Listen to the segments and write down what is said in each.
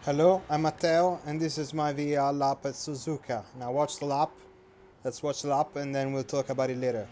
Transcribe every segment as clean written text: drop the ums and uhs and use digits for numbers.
Hello, I'm Matteo, and this is my VR lap at Suzuka. Now watch the lap. Let's watch the lap, and then we'll talk about it later.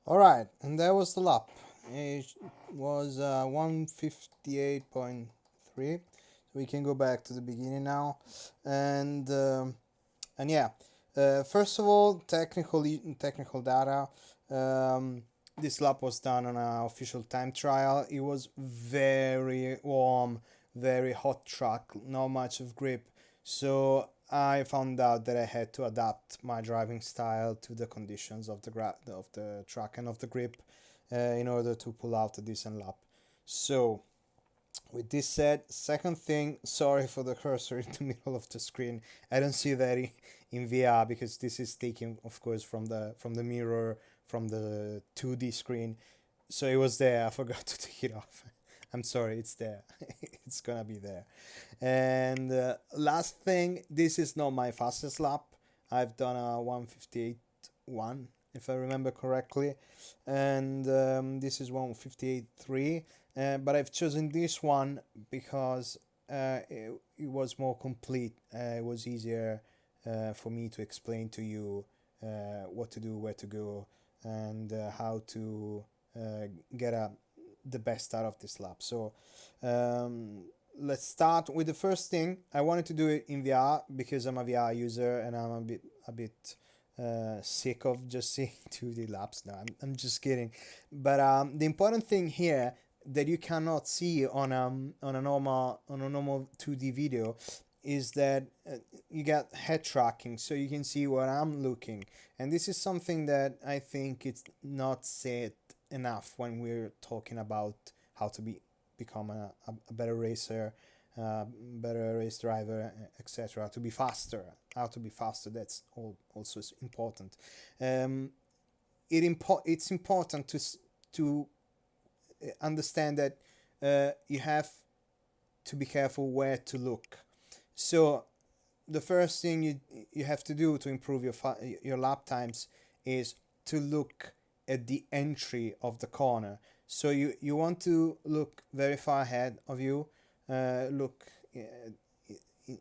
Alright, and that was the lap. It was 158.3. So we can go back to the beginning now. And and yeah, first of all, technical data. Um, this lap was done on an official time trial. It was very warm, very hot track, not much of grip. So I found out that I had to adapt my driving style to the conditions of of the track and of the grip in order to pull out a decent lap. So with this said, second thing, sorry for the cursor in the middle of the screen. I don't see that in VR because this is taken, of course, from the mirror from the 2D screen. So it was there. I forgot to take it off. I'm sorry, it's there. It's gonna be there. And last thing, this is not my fastest lap. I've done a 158.1 if I remember correctly, and this is 158.3. But I've chosen this one because it was more complete. It was easier for me to explain to you what to do, where to go, and how to get the best out of this lap. So um, let's start with the first thing. I wanted to do it in VR because I'm a VR user and I'm a bit sick of just seeing 2D laps. No, I'm just kidding. But the important thing here that you cannot see on a normal 2D video is that you get head tracking, so you can see where I'm looking, and this is something that I think it's not said enough when we're talking about how to become a better racer, better race driver, etc. To be faster, how to be faster. That's also is important. Um, it's important to understand that you have to be careful where to look. So the first thing you have to do to improve your lap times is to look at the entry of the corner. So you want to look very far ahead of you. Look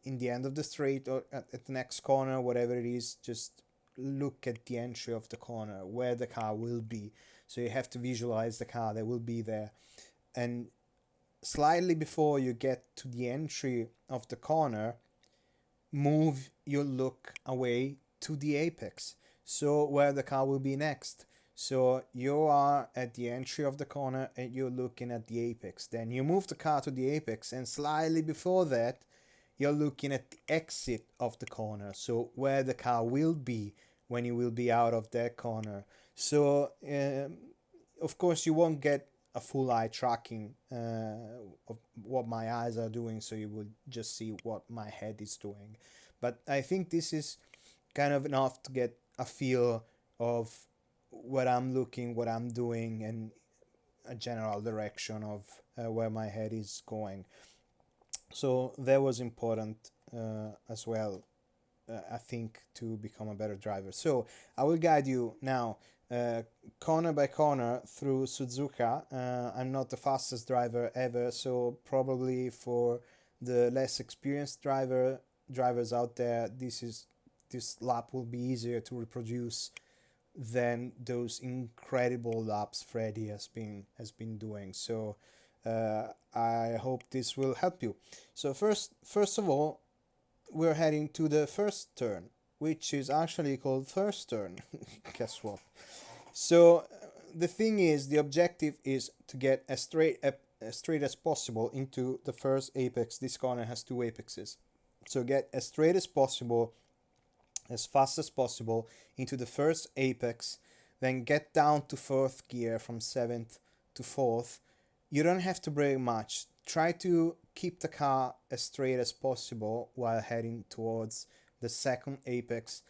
in the end of the straight or at the next corner, whatever it is. Just look at the entry of the corner where the car will be. So you have to visualize the car that will be there, and slightly before you get to the entry of the corner, move your look away to the apex. so where the car will be next. So you are at the entry of the corner and you're looking at the apex. Then you move the car to the apex, and slightly before that, you're looking at the exit of the corner. So where the car will be when you will be out of that corner. So of course you won't get a full eye tracking of what my eyes are doing, so you will just see what my head is doing. But I think this is kind of enough to get a feel of what I'm looking, what I'm doing, and a general direction of where my head is going. So that was important as well, I think, to become a better driver. So I will guide you now corner by corner through Suzuka. I'm not the fastest driver ever, so probably for the less experienced drivers out there, this lap will be easier to reproduce than those incredible laps Freddy has been doing. So I hope this will help you. So first of all, we're heading to the first turn, which is actually called first turn. Guess what? So the thing is, the objective is to get as straight as possible into the first apex. This corner has two apexes, so get as straight as possible, as fast as possible into the first apex, then get down to fourth gear from seventh to fourth. You don't have to brake much. Try to keep the car as straight as possible while heading towards the second apex.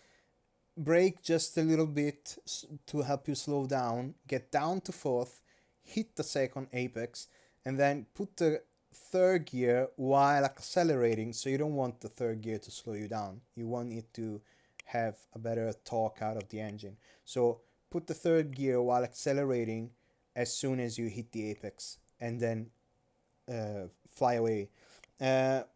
Brake just a little bit to help you slow down. Get down to fourth, hit the second apex, and then put the third gear while accelerating. So you don't want the third gear to slow you down. You want it to have a better torque out of the engine. So put the third gear while accelerating as soon as you hit the apex, and then fly away.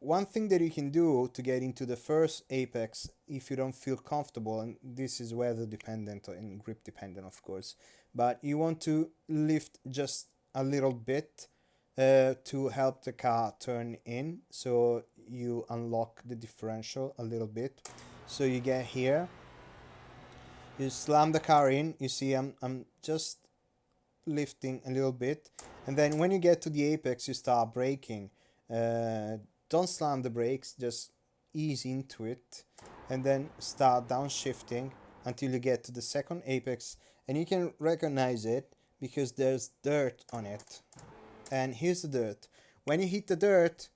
One thing that you can do to get into the first apex if you don't feel comfortable, and this is weather dependent and grip dependent, of course, but you want to lift just a little bit to help the car turn in, so you unlock the differential a little bit. So you get here, you slam the car in, you see I'm just lifting a little bit, and then when you get to the apex you start braking. Don't slam the brakes, just ease into it, and then start downshifting until you get to the second apex, and you can recognize it because there's dirt on it. And here's the dirt. When you hit the dirt,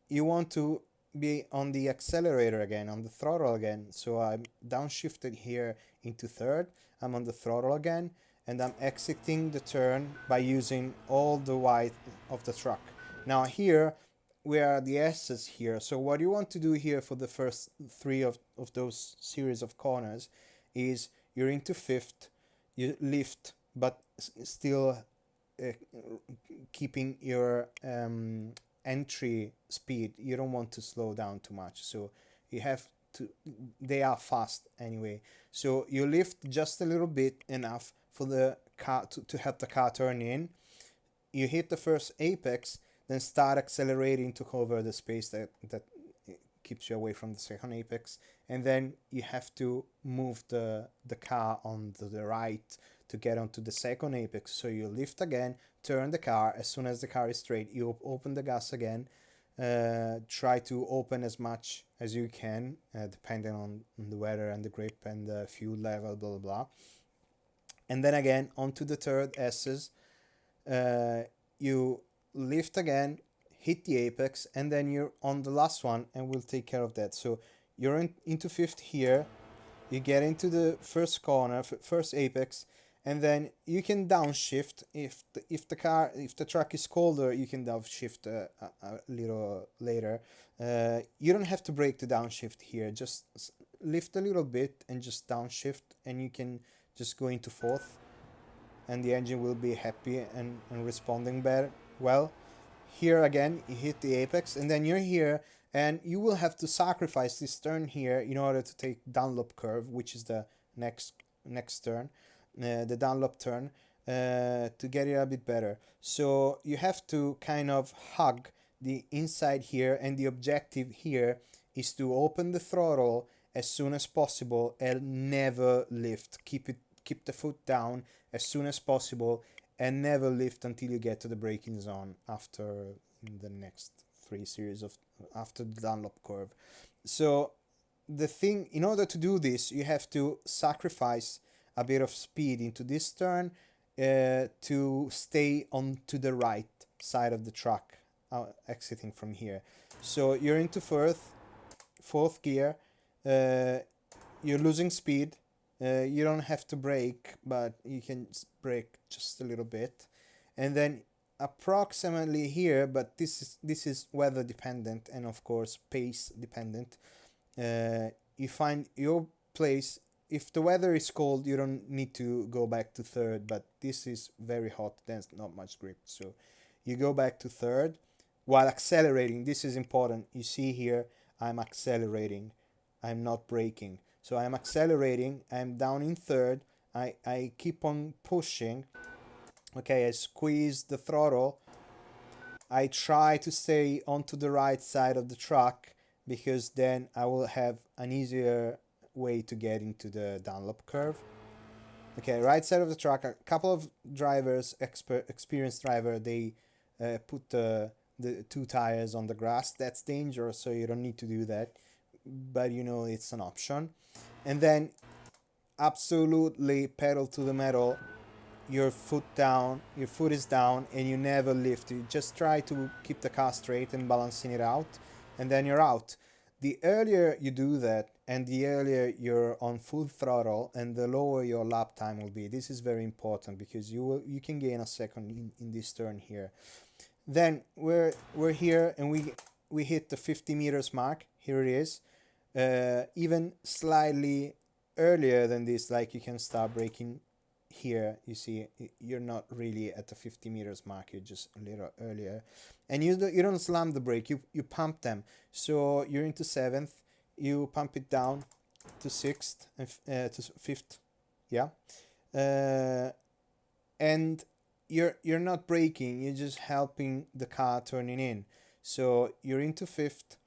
you want to be on the accelerator again, on the throttle again. So I'm downshifted here into third, I'm on the throttle again, and I'm exiting the turn by using all the weight of the truck. Now here we are the S's here. So what you want to do here for the first three of those series of corners is you're into fifth, you lift, but still keeping your entry speed. You don't want to slow down too much. So you have to, they are fast anyway. So you lift just a little bit, enough for the car to help the car turn in. You hit the first apex, then start accelerating to cover the space that keeps you away from the second apex, and then you have to move the car on the right to get onto the second apex. So you lift again, turn the car. As soon as the car is straight, you open the gas again. Try to open as much as you can, depending on the weather and the grip and the fuel level, blah blah blah. And then again onto the third S's. You lift again, hit the apex, and then you're on the last one, and we'll take care of that. So you're into fifth here, you get into the first corner, first apex, and then you can downshift. If the truck is colder, you can downshift a little later. You don't have to brake to downshift here, just lift a little bit and just downshift, and you can just go into fourth, and the engine will be happy and responding better. Well, here again you hit the apex, and then you're here, and you will have to sacrifice this turn here in order to take Dunlop curve, which is the next turn, the Dunlop turn, to get it a bit better. So you have to kind of hug the inside here, and the objective here is to open the throttle as soon as possible and never lift. Keep the foot down as soon as possible and never lift until you get to the braking zone after the next three series of after the Dunlop curve. So the thing, in order to do this, you have to sacrifice a bit of speed into this turn to stay on to the right side of the track, exiting from here. So you're into fourth gear, you're losing speed. You don't have to brake, but you can brake just a little bit, and then approximately here. But this is weather dependent and of course pace dependent. You find your place. If the weather is cold, you don't need to go back to third, but this is very hot, there's not much grip, so you go back to third while accelerating. This is important. You see here, I'm accelerating, I'm not braking. So I'm accelerating, I'm down in third, I keep on pushing. Okay, I squeeze the throttle. I try to stay onto the right side of the track because then I will have an easier way to get into the Dunlop curve. Okay, right side of the track. A couple of drivers, experienced driver, they put the two tires on the grass. That's dangerous, so you don't need to do that. But you know it's an option. And then absolutely pedal to the metal. Your foot is down, and you never lift. You just try to keep the car straight and balancing it out, and then you're out. The earlier you do that, and the earlier you're on full throttle, and the lower your lap time will be. This is very important because you can gain a second in this turn here. Then we're here, and we hit the 50 meters mark. Here it is. Even slightly earlier than this, like you can start braking here. You see, you're not really at the 50 meters mark, you're just a little earlier, and you don't slam the brake, you pump them. So you're into seventh, you pump it down to sixth and to fifth, yeah, and you're not braking, you're just helping the car turning in. So you're into fifth,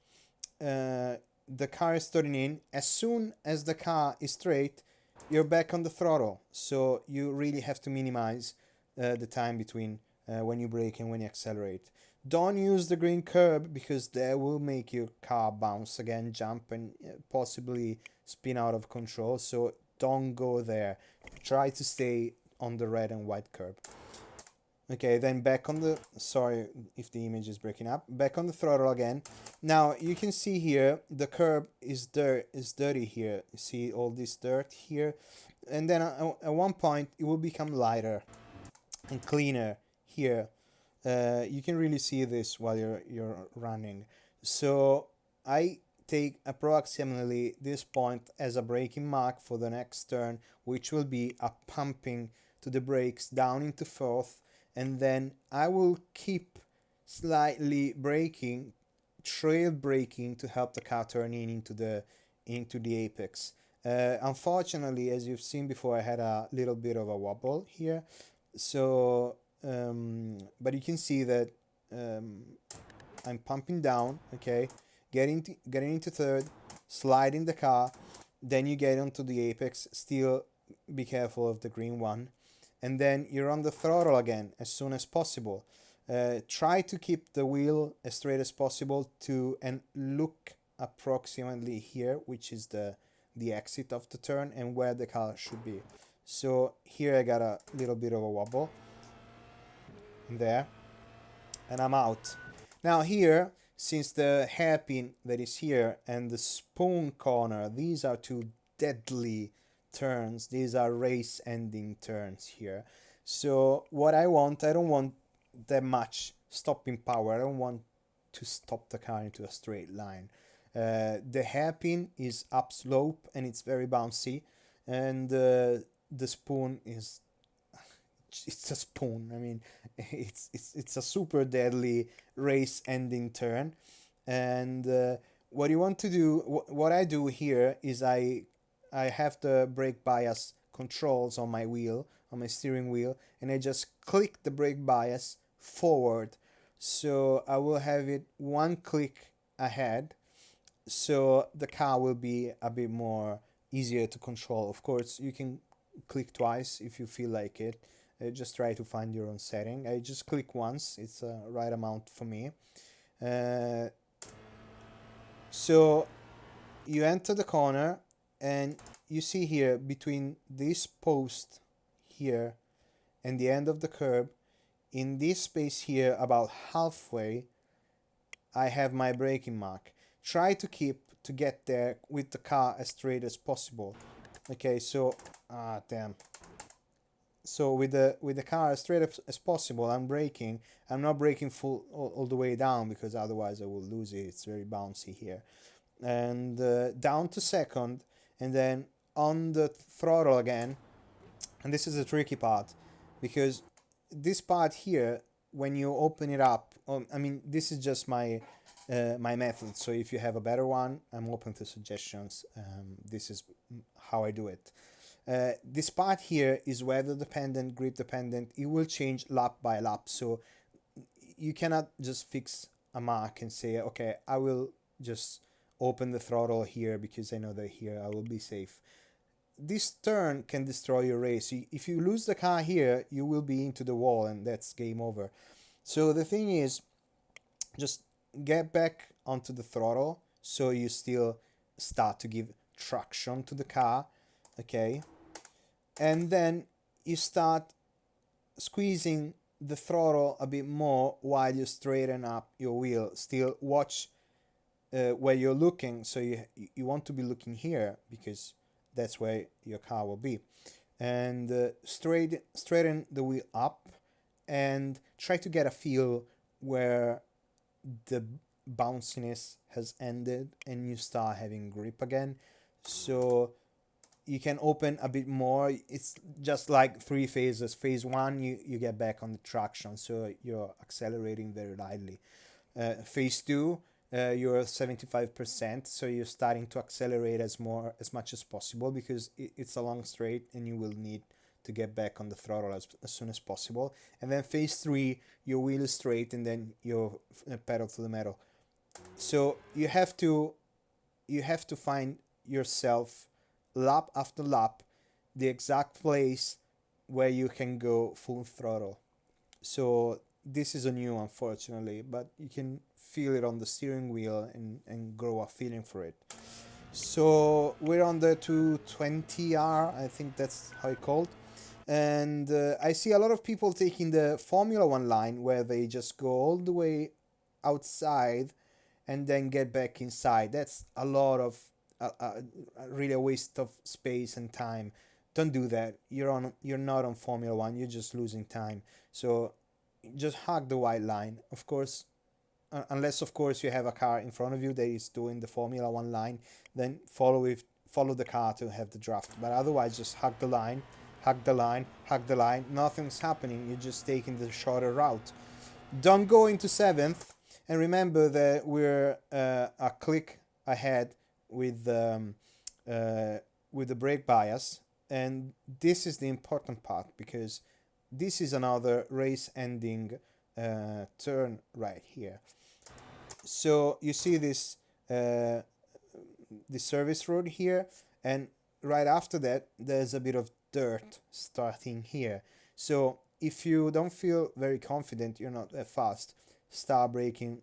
the car is turning in. As soon as the car is straight, you're back on the throttle. So you really have to minimize the time between when you brake and when you accelerate. Don't use the green curb because that will make your car bounce again, jump, and possibly spin out of control. So don't go there. Try to stay on the red and white curb. Okay, then back on the, sorry if the image is breaking up, back on the throttle again. Now you can see here the curb is dirty here. You see all this dirt here, and then at one point it will become lighter and cleaner here. You can really see this while you're running. So I take approximately this point as a braking mark for the next turn, which will be a pumping to the brakes down into fourth. And then I will keep slightly braking, trail braking, to help the car turn into the apex. Unfortunately, as you've seen before, I had a little bit of a wobble here. So, but you can see that I'm pumping down. Okay, getting into third, sliding the car. Then you get onto the apex. Still, be careful of the green one. And then you're on the throttle again as soon as possible. Try to keep the wheel as straight as possible and look approximately here, which is the exit of the turn and where the car should be. So here I got a little bit of a wobble there, and I'm out. Now here, since the hairpin that is here and the spoon corner, these are two deadly turns. These are race ending turns here. So what I don't want that much stopping power. I don't want to stop the car into a straight line. The hairpin is upslope and it's very bouncy, and the spoon is, it's a spoon. I mean, it's a super deadly race ending turn. And what you want to do, what I do here is I have the brake bias controls on my wheel, on my steering wheel, and I just click the brake bias forward. So I will have it one click ahead. so the car will be a bit more easier to control. Of course, you can click twice if you feel like it. Just try to find your own setting. I just click once, it's a right amount for me. uh, so you enter the corner, and you see here between this post here and the end of the curb, in this space here about halfway, I have my braking mark. Try to keep to get there with the car as straight as possible. Okay, so damn. So with the car as straight as possible, I'm braking. I'm not braking full all the way down, because otherwise I will lose it. It's very bouncy here. And down to second, and then on the throttle again. And this is the tricky part, because this part here, when you open it up, I mean, this is just my method. So if you have a better one, I'm open to suggestions. This is how I do it. This part here is weather dependent, grip dependent. It will change lap by lap. So you cannot just fix a mark and say, okay, I will just open the throttle here because I know that here I will be safe. This turn can destroy your race. If you lose the car here, you will be into the wall, and that's game over. So the thing is, just get back onto the throttle so you still start to give traction to the car, okay? And then you start squeezing the throttle a bit more while you straighten up your wheel. Still watch where you're looking. So you want to be looking here, because that's where your car will be. And straighten the wheel up, and try to get a feel where the bounciness has ended and you start having grip again. So you can open a bit more. It's just like 3 phases. Phase 1, you get back on the traction, so you're accelerating very lightly. Phase 2, you're 75%, so you're starting to accelerate as much as possible, because it's a long straight and you will need to get back on the throttle as soon as possible. And then phase 3, your wheel is straight, and then your pedal to the metal. So you have to find yourself lap after lap the exact place where you can go full throttle. So this is a new, unfortunately, but you can feel it on the steering wheel and grow a feeling for it. So we're on the 220R, I think that's how it's called. And I see a lot of people taking the Formula One line, where they just go all the way outside and then get back inside. That's a lot of really a waste of space and time. Don't do that. You're not on Formula One. You're just losing time. So just hug the white line. Of course, unless of course you have a car in front of you that is doing the Formula One line, then follow the car to have the draft. But otherwise, just hug the line, hug the line, hug the line. Nothing's happening. You're just taking the shorter route. Don't go into 7th. And remember that we're a click ahead with the brake bias, and this is the important part, because this is another race-ending turn right here. So you see this service road here, and right after that there's a bit of dirt starting here. So if you don't feel very confident, you're not that fast, start braking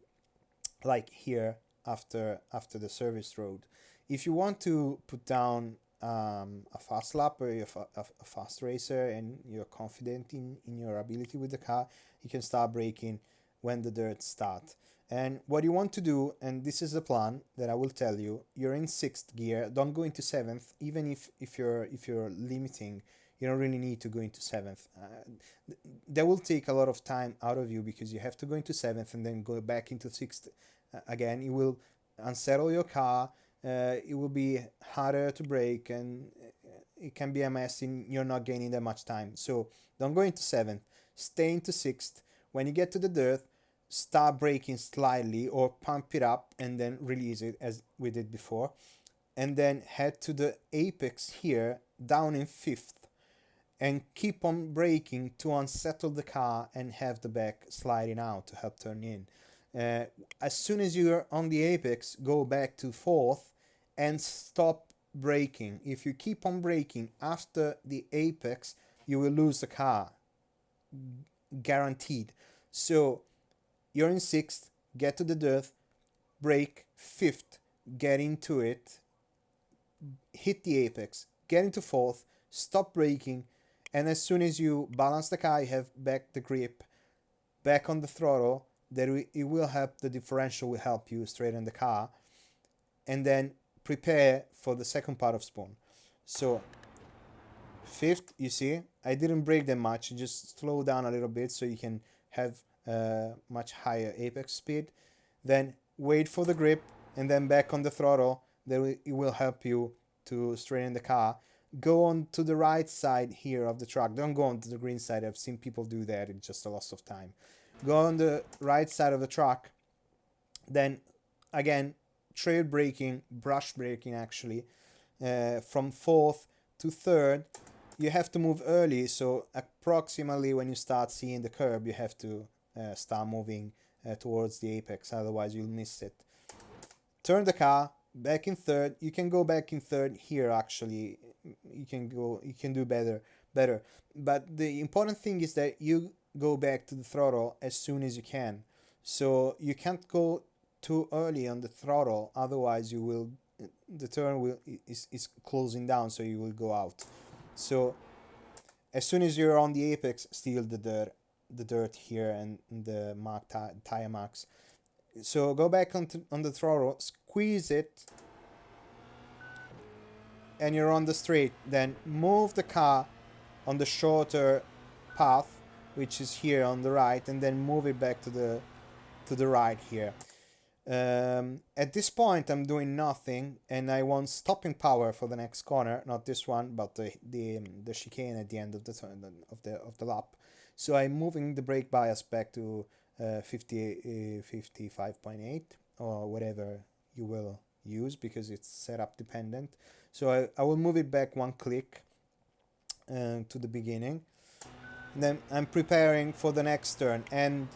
like here after the service road. If you want to put down a fast lap, or a fast racer, and you're confident in your ability with the car, you can start braking when the dirt starts. And what you want to do, and this is the plan that I will tell you, you're in 6th gear, don't go into 7th. Even if you're limiting, you don't really need to go into 7th. That will take a lot of time out of you, because you have to go into 7th and then go back into 6th again. It will unsettle your car. It will be harder to brake, and it can be a mess, and you're not gaining that much time. So don't go into 7th. Stay into 6th. When you get to the dirt, start braking slightly, or pump it up and then release it as we did before. And then head to the apex here, down in 5th. And keep on braking to unsettle the car and have the back sliding out to help turn in. As soon as you're on the apex, go back to fourth and stop braking. If you keep on braking after the apex, you will lose the car, guaranteed. So you're in sixth, get to the dirt, brake, fifth, get into it, hit the apex, get into fourth, stop braking, and as soon as you balance the car, you have back the grip, back on the throttle, that it will help, the differential will help you straighten the car, and then prepare for the second part of spawn. So fifth, you see, I didn't brake that much, just slow down a little bit so you can have much higher apex speed. Then wait for the grip, and then back on the throttle, that it will help you to straighten the car. Go on to the right side here of the track. Don't go on to the green side. I've seen people do that. It's just a loss of time. Go on the right side of the track. Then again, trail braking, brush braking actually. From fourth to third, you have to move early. So approximately when you start seeing the curb, you have to start moving towards the apex. Otherwise, you'll miss it. Turn the car back in third. You can go back in third here actually. You can do better. But the important thing is that you go back to the throttle as soon as you can. So you can't go too early on the throttle, otherwise you will, the turn is closing down, so you will go out. So as soon as you're on the apex, steal the dirt here and the tire marks. So go back on the throttle, squeeze it, and you're on the straight. Then move the car on the shorter path, which is here on the right, and then move it back to the right here. At this point, I'm doing nothing, and I want stopping power for the next corner, not this one, but the chicane at the end of the turn of the lap. So I'm moving the brake bias back to 55.8 or whatever you will use, because it's setup dependent. So I will move it back one click to the beginning. And then I'm preparing for the next turn. And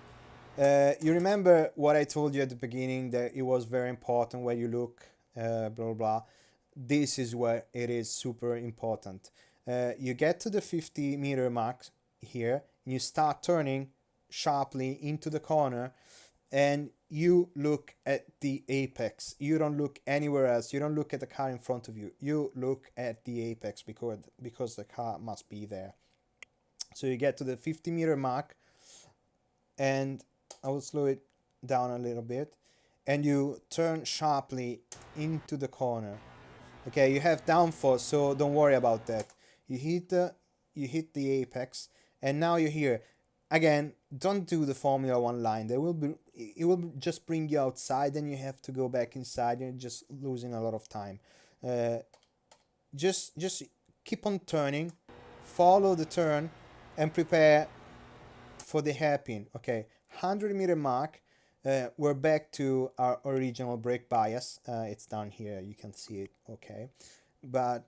you remember what I told you at the beginning, that it was very important where you look, blah, blah, blah. This is where it is super important. You get to the 50-meter mark here, and you start turning sharply into the corner, and you look at the apex. You don't look anywhere else. You don't look at the car in front of you. You look at the apex because the car must be there. So you get to the 50-meter mark, and I will slow it down a little bit, and you turn sharply into the corner. Okay, you have downforce, so don't worry about that. You hit the apex, and now you're here. Again, don't do the Formula 1 line. It will just bring you outside, and you have to go back inside. You're just losing a lot of time. Just keep on turning, follow the turn, and prepare for the hairpin. Okay, 100-meter mark. We're back to our original brake bias. It's down here. You can see it. Okay, but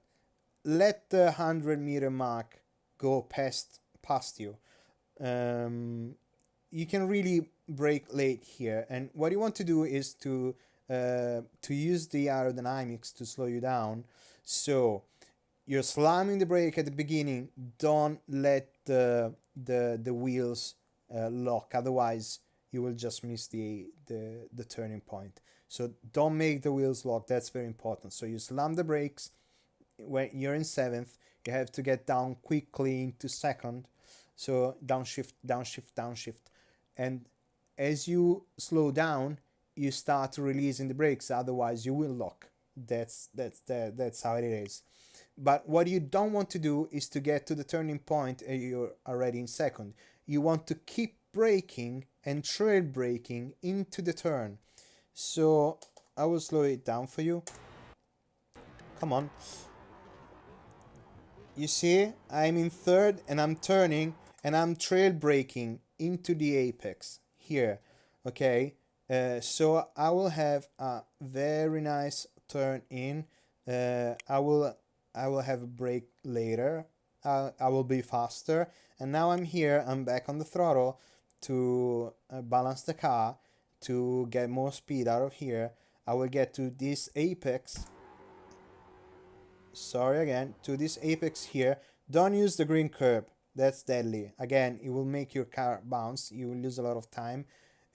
let the 100-meter mark go past you. You can really brake late here, and what you want to do is to use the aerodynamics to slow you down. So you're slamming the brake at the beginning. Don't let the wheels lock, otherwise you will just miss the turning point. So don't make the wheels lock. That's very important. So you slam the brakes when you're in seventh. You have to get down quickly into second. So downshift, downshift, downshift, and as you slow down, you start releasing the brakes. Otherwise, you will lock. That's how it is. But what you don't want to do is to get to the turning point and you're already in second. You want to keep braking and trail braking into the turn. So I will slow it down for you. Come on. You see, I'm in third and I'm turning and I'm trail braking into the apex here. Okay, so I will have a very nice turn in. I will have a brake later. I will be faster. And now I'm here. I'm back on the throttle to balance the car, to get more speed out of here. I will get to this apex. Sorry again, to this apex here. Don't use the green curb. That's deadly. Again, it will make your car bounce. You will lose a lot of time.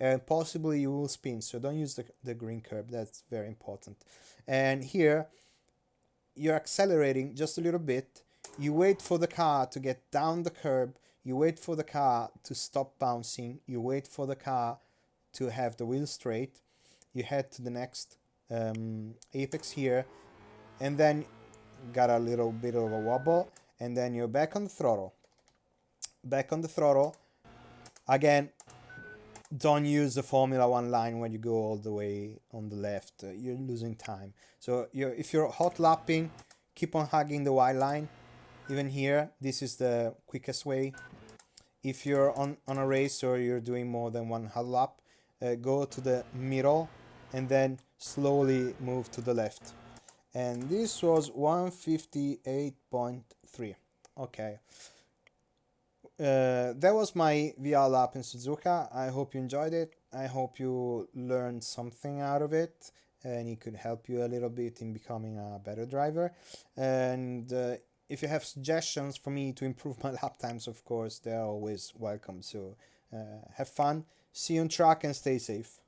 And possibly you will spin. So don't use the green curb. That's very important. And here, you're accelerating just a little bit. You wait for the car to get down the curb. You wait for the car to stop bouncing. You wait for the car to have the wheel straight. You head to the next apex here. And then got a little bit of a wobble. And then you're back on the throttle. Back on the throttle. Again, don't use the Formula 1 line when you go all the way on the left. You're losing time. So if you're hot lapping, keep on hugging the white line. Even here, this is the quickest way. If you're on a race or you're doing more than one hot lap, go to the middle and then slowly move to the left. And this was 158.3. Okay. That was my VR lap in Suzuka. I hope you enjoyed it. I hope you learned something out of it and it could help you a little bit in becoming a better driver. And if you have suggestions for me to improve my lap times, of course, they're always welcome. So have fun, see you on track, and stay safe.